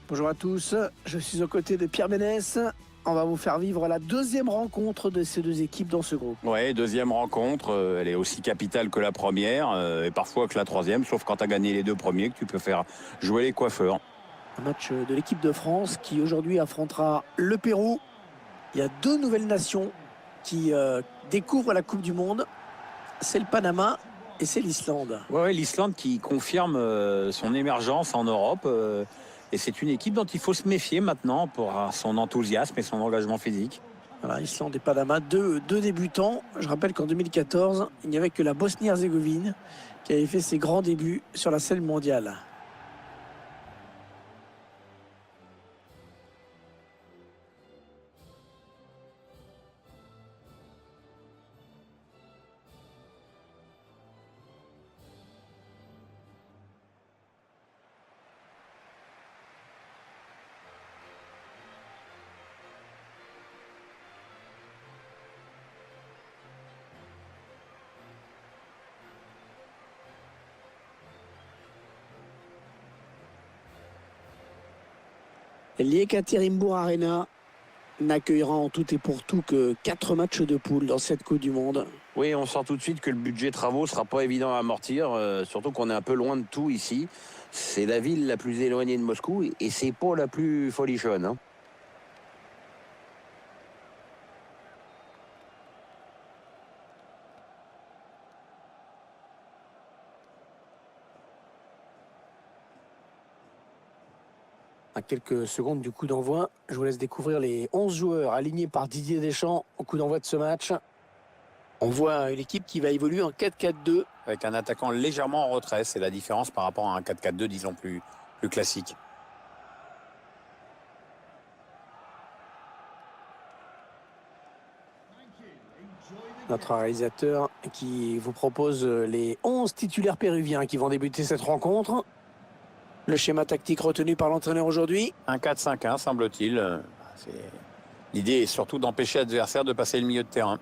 Bonjour à tous, je suis aux côtés de Pierre Ménès. On va vous faire vivre la deuxième rencontre de ces deux équipes dans ce groupe. Ouais, deuxième rencontre, elle est aussi capitale que la première et parfois que la troisième, sauf quand tu as gagné les deux premiers que tu peux faire jouer les coiffeurs. Un match de l'équipe de France qui aujourd'hui affrontera le Pérou. Il y a deux nouvelles nations qui découvrent la Coupe du Monde. C'est le Panama et c'est l'Islande. Ouais, l'Islande qui confirme son émergence en Europe et c'est une équipe dont il faut se méfier maintenant pour son enthousiasme et son engagement physique. Voilà, Islande et Panama, deux débutants. Je rappelle qu'en 2014, il n'y avait que la Bosnie-Herzégovine qui avait fait ses grands débuts sur la scène mondiale. L'Yekaterinbourg Arena n'accueillera en tout et pour tout que 4 matchs de poule dans cette Coupe du Monde. Oui, on sent tout de suite que le budget travaux sera pas évident à amortir, surtout qu'on est un peu loin de tout ici. C'est la ville la plus éloignée de Moscou et c'est pas la plus folichonne, hein. À quelques secondes du coup d'envoi, je vous laisse découvrir les 11 joueurs alignés par Didier Deschamps au coup d'envoi de ce match. On voit une équipe qui va évoluer en 4-4-2. Avec un attaquant légèrement en retrait, c'est la différence par rapport à un 4-4-2, disons, plus classique. Notre réalisateur qui vous propose les 11 titulaires péruviens qui vont débuter cette rencontre. Le schéma tactique retenu par l'entraîneur aujourd'hui. Un 4-5-1, semble-t-il. L'idée est surtout d'empêcher l'adversaire de passer le milieu de terrain.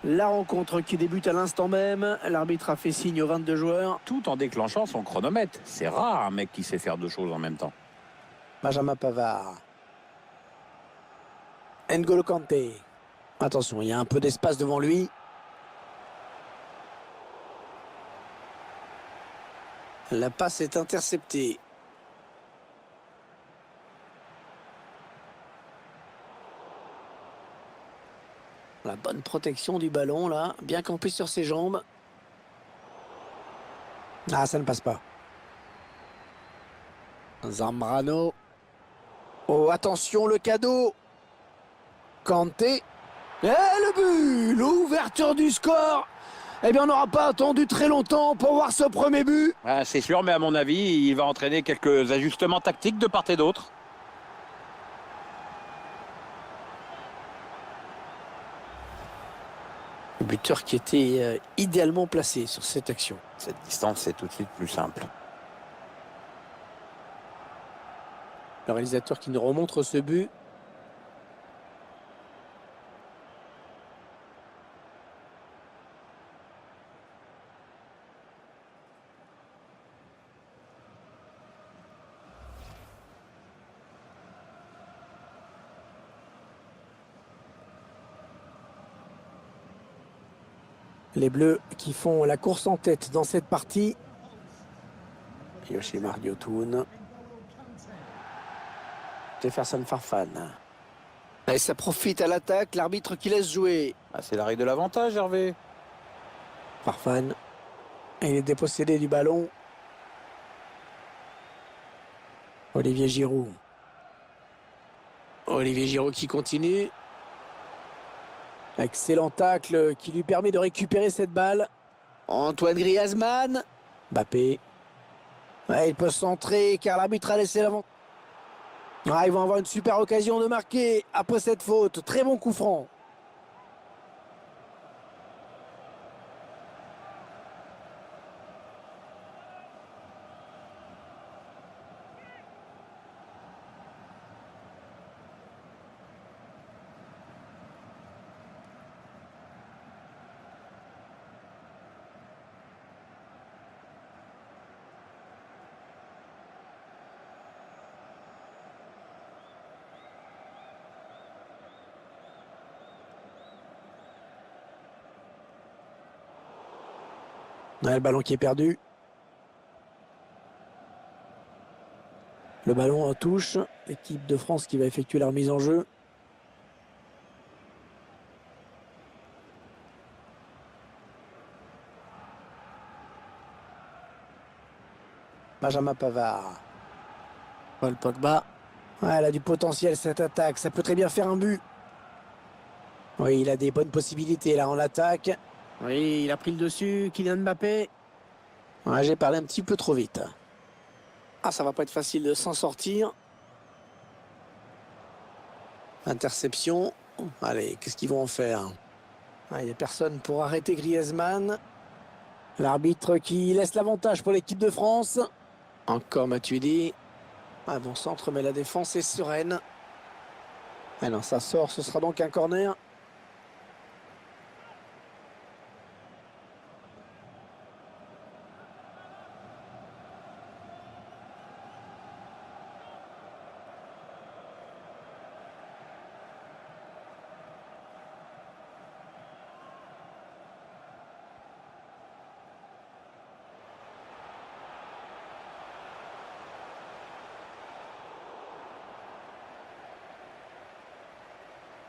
La rencontre qui débute à l'instant même. L'arbitre a fait signe aux 22 joueurs. Tout en déclenchant son chronomètre. C'est rare un mec qui sait faire deux choses en même temps. Benjamin Pavard. N'Golo Kanté. Attention, il y a un peu d'espace devant lui. La passe est interceptée. La bonne protection du ballon, là. Bien campé sur ses jambes. Ah, ça ne passe pas. Zambrano. Oh, attention, le cadeau. Kanté. Et le but! L'ouverture du score. Eh bien, on n'aura pas attendu très longtemps pour voir ce premier but. Ah, c'est sûr, mais à mon avis, il va entraîner quelques ajustements tactiques de part et d'autre. Le buteur qui était idéalement placé sur cette action. Cette distance est tout de suite plus simple. Le réalisateur qui nous remontre ce but. Les Bleus qui font la course en tête dans cette partie. Yoshimar Yotun. Jefferson Farfan. Et ça profite à l'attaque, l'arbitre qui laisse jouer. Ah, c'est la règle de l'avantage, Hervé. Farfan. Et il est dépossédé du ballon. Olivier Giroud. Olivier Giroud qui continue. Excellent tacle qui lui permet de récupérer cette balle. Antoine Griezmann. Mbappé. Ouais, il peut centrer car l'arbitre a laissé l'avant. Ah, ils vont avoir une super occasion de marquer après cette faute. Très bon coup franc. Ouais, le ballon qui est perdu. Le ballon en touche. L'équipe de France qui va effectuer la remise en jeu. Benjamin Pavard. Paul Pogba. Ouais, elle a du potentiel cette attaque. Ça peut très bien faire un but. Oui, il a des bonnes possibilités là en attaque. Oui, il a pris le dessus. Kylian Mbappé. Ouais, j'ai parlé un petit peu trop vite. Ah, ça va pas être facile de s'en sortir. Interception. Allez, qu'est-ce qu'ils vont en faire? Ah, il n'y a personne pour arrêter Griezmann. L'arbitre qui laisse l'avantage pour l'équipe de France. Encore Matuidi. Ah, bon centre, mais la défense est sereine. Ah non, ça sort, ce sera donc un corner.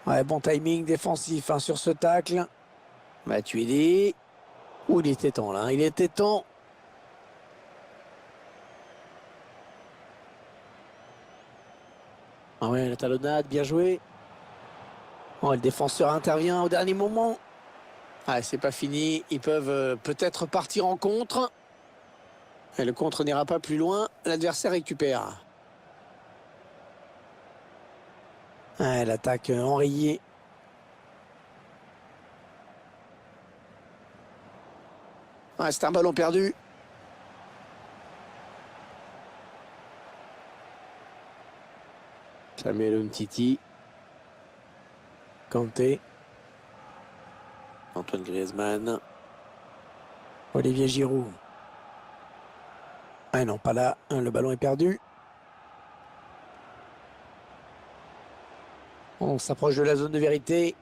Ouais, bon timing défensif hein, sur ce tacle. Matuidi. Ouh, il était temps là, hein, il était temps. Ah ouais, la talonnade, bien joué. Oh, le défenseur intervient au dernier moment. Ah, c'est pas fini. Ils peuvent peut-être partir en contre. Et le contre n'ira pas plus loin. L'adversaire récupère. Ah, l'attaque enrayée. Ah, c'est un ballon perdu. Samuel Umtiti. Kanté. Antoine Griezmann. Olivier Giroud. Ah non, pas là. Le ballon est perdu. On s'approche de la zone de vérité.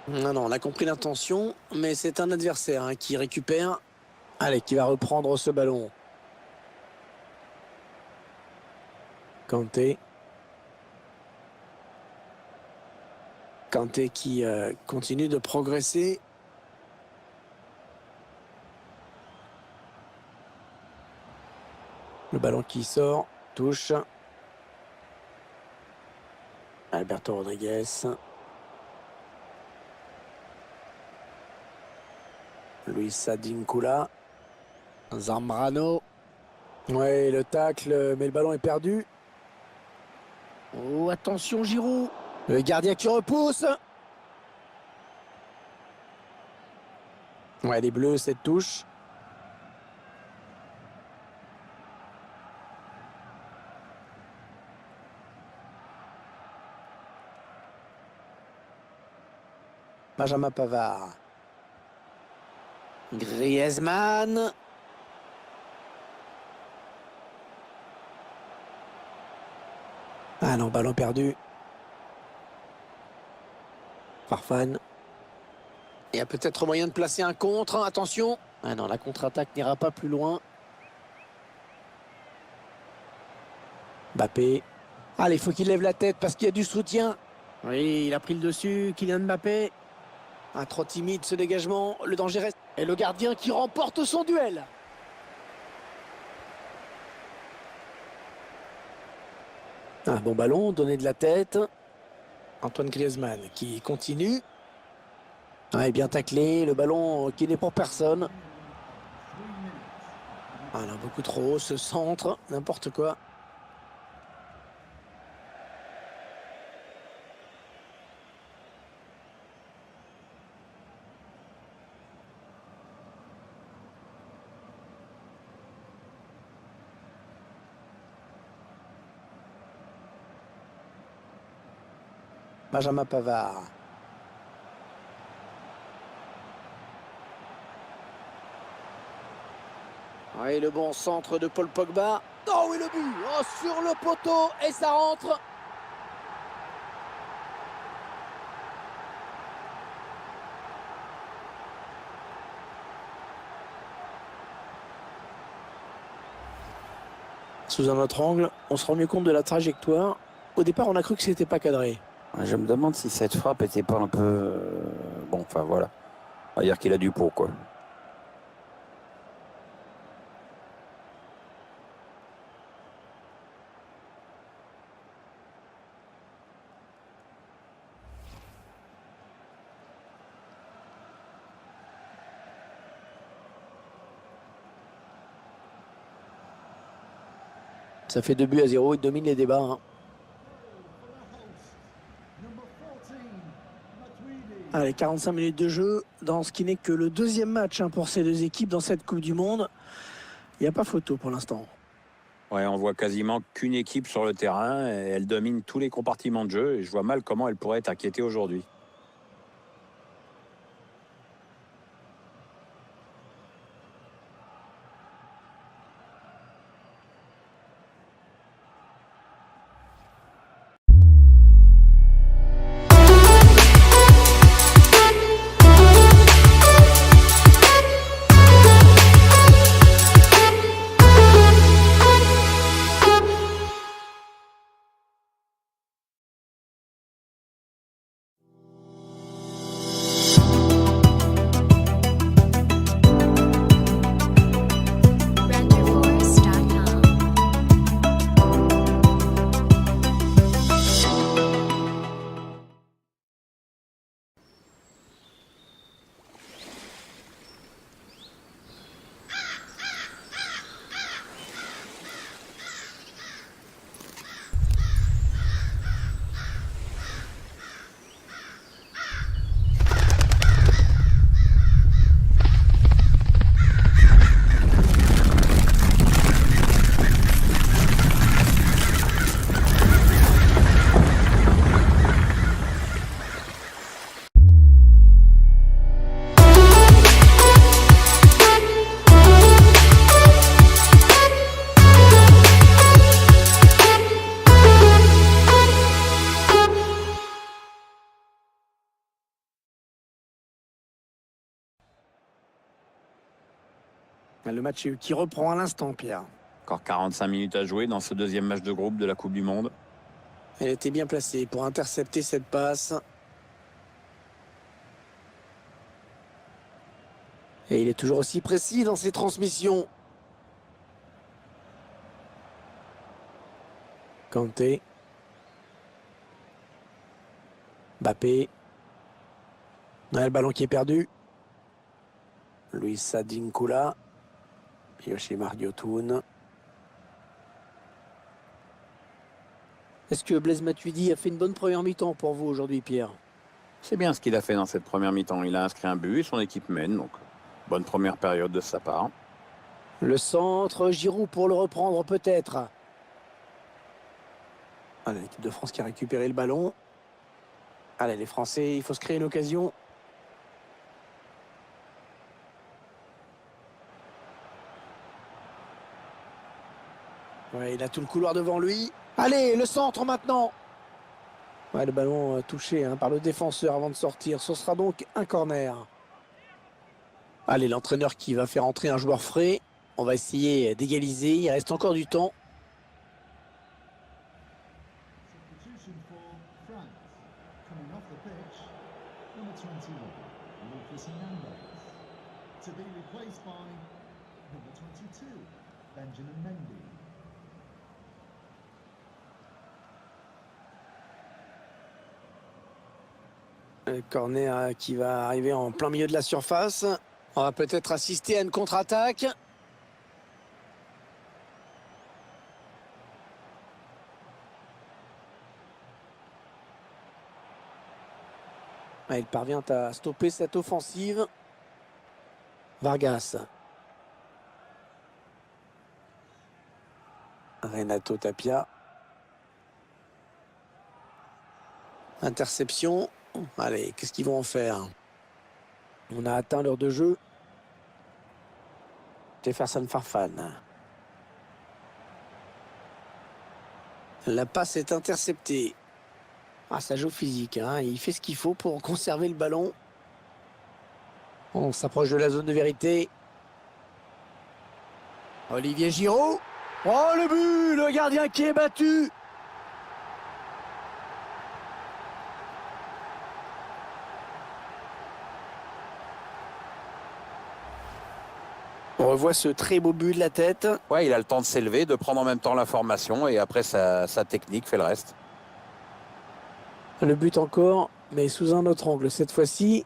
Non, non, on a compris l'intention, mais c'est un adversaire hein, qui récupère. Allez, qui va reprendre ce ballon. Kanté. Kanté qui continue de progresser. Le ballon qui sort, touche. Alberto Rodriguez. Luis Advíncula. Zambrano. Ouais, le tacle, mais le ballon est perdu. Oh, attention Giroud. Le gardien qui repousse. Ouais, les Bleus, cette touche. Benjamin Pavard. Griezmann. Ah non, ballon perdu. Farfan. Il y a peut-être moyen de placer un contre. Attention. Ah non, la contre-attaque n'ira pas plus loin. Mbappé. Allez, il faut qu'il lève la tête parce qu'il y a du soutien. Oui, il a pris le dessus. Kylian Mbappé. Un trop timide ce dégagement. Le danger reste. Et le gardien qui remporte son duel. Un bon ballon, donné de la tête. Antoine Griezmann qui continue. Ouais, bien taclé. Le ballon qui n'est pour personne. Ah non, beaucoup trop haut, ce centre. N'importe quoi. Benjamin Pavard. Oui, le bon centre de Paul Pogba. Oh oui, le but. Oh, sur le poteau et ça rentre. Sous un autre angle, on se rend mieux compte de la trajectoire. Au départ, on a cru que c'était pas cadré. Je me demande si cette frappe était pas un peu... Bon, enfin voilà. On va dire qu'il a du pot, quoi. Ça fait 2-0, il domine les débats. Hein. Allez, 45 minutes de jeu dans ce qui n'est que le deuxième match pour ces deux équipes dans cette Coupe du Monde. Il n'y a pas photo pour l'instant. Ouais, on voit quasiment qu'une équipe sur le terrain et elle domine tous les compartiments de jeu et je vois mal comment elle pourrait être inquiétée aujourd'hui. Le match qui reprend à l'instant, Pierre. Encore 45 minutes à jouer dans ce deuxième match de groupe de la Coupe du Monde. Elle était bien placée pour intercepter cette passe. Et il est toujours aussi précis dans ses transmissions. Kanté. Mbappé. Le ballon qui est perdu. Luis Advíncula. Yoshimar Yotun. Est-ce que Blaise Matuidi a fait une bonne première mi-temps pour vous aujourd'hui, Pierre? C'est bien ce qu'il a fait dans cette première mi-temps. Il a inscrit un but et son équipe mène. Donc, bonne première période de sa part. Le centre, Giroud pour le reprendre peut-être. Allez, l'équipe de France qui a récupéré le ballon. Allez, les Français, il faut se créer une occasion. Ouais, il a tout le couloir devant lui. Allez, le centre maintenant. Ouais, le ballon touché par le défenseur avant de sortir. Ce sera donc un corner. Allez, l'entraîneur qui va faire entrer un joueur frais. On va essayer d'égaliser. Il reste encore du temps. Le corner qui va arriver en plein milieu de la surface. On va peut-être assister à une contre-attaque. Il parvient à stopper cette offensive. Vargas. Renato Tapia. Interception. Allez, qu'est-ce qu'ils vont en faire? On a atteint l'heure de jeu. Jefferson Farfan. La passe est interceptée. Ah, ça joue physique, hein. Il fait ce qu'il faut pour conserver le ballon. On s'approche de la zone de vérité. Olivier Giroud. Oh le but, le gardien qui est battu. On revoit ce très beau but de la tête. Ouais, il a le temps de s'élever, de prendre en même temps l'information et après sa technique fait le reste. Le but encore, mais sous un autre angle cette fois-ci.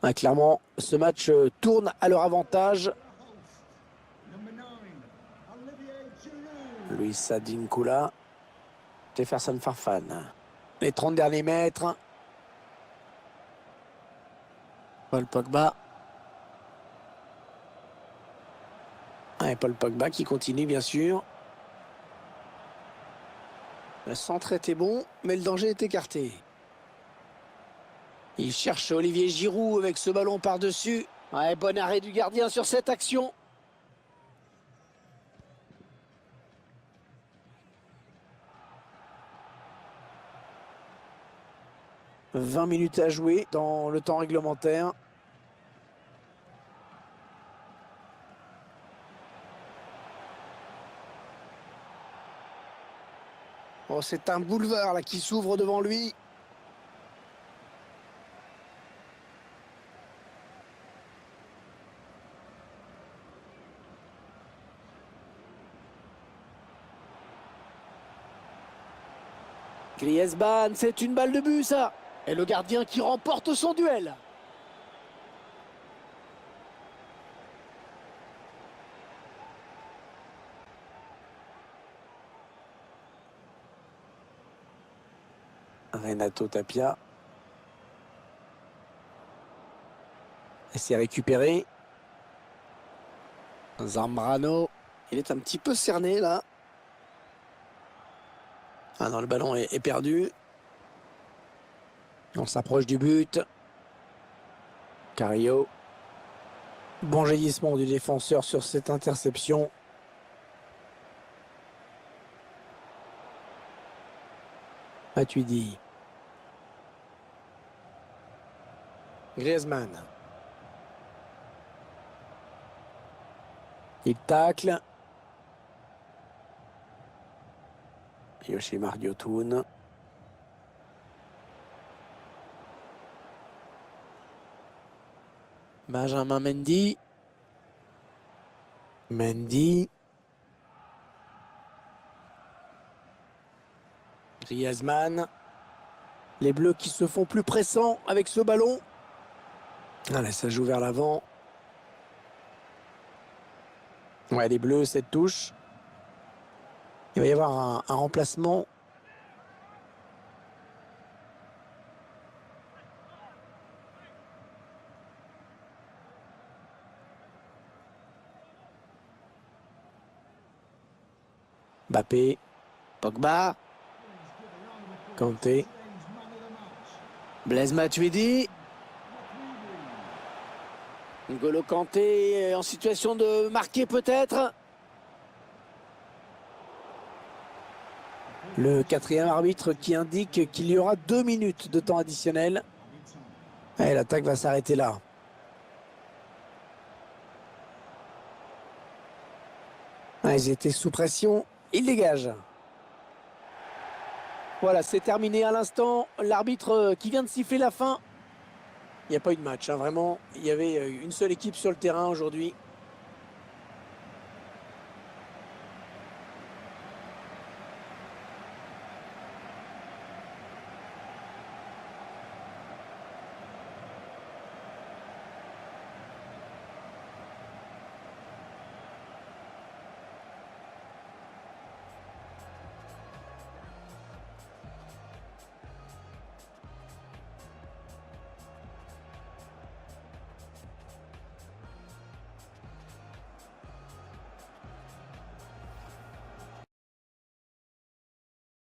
Ah, clairement, ce match tourne à leur avantage. Luis Advíncula, Jefferson Farfan. Les 30 derniers mètres. Paul Pogba. Et Paul Pogba qui continue bien sûr. Le centre était bon, mais le danger est écarté. Il cherche Olivier Giroud avec ce ballon par-dessus. Ouais, bon arrêt du gardien sur cette action. « 20 minutes à jouer dans le temps réglementaire. » Oh, c'est un boulevard là qui s'ouvre devant lui. Griezmann, c'est une balle de but ça. Et le gardien qui remporte son duel. Renato Tapia. Et c'est récupéré. Zambrano. Il est un petit peu cerné là. Ah non, le ballon est perdu. On s'approche du but. Carrillo. Bon jaillissement du défenseur sur cette interception. Matuidi. Griezmann. Il tacle. Yoshimar Yotun. Benjamin Mendy. Mendy. Griezmann. Les Bleus qui se font plus pressants avec ce ballon. Allez, ça joue vers l'avant. Ouais, les Bleus, cette touche. Il va y avoir un remplacement. Mbappé. Pogba. Kanté. Blaise Matuidi. N'Golo Kanté en situation de marquer peut-être. Le quatrième arbitre qui indique qu'il y aura 2 minutes de temps additionnel. Et l'attaque va s'arrêter là. Ah, ils étaient sous pression. Ils dégagent. Voilà, c'est terminé à l'instant. L'arbitre qui vient de siffler la fin. Il n'y a pas eu de match, hein, vraiment. Il y avait une seule équipe sur le terrain aujourd'hui.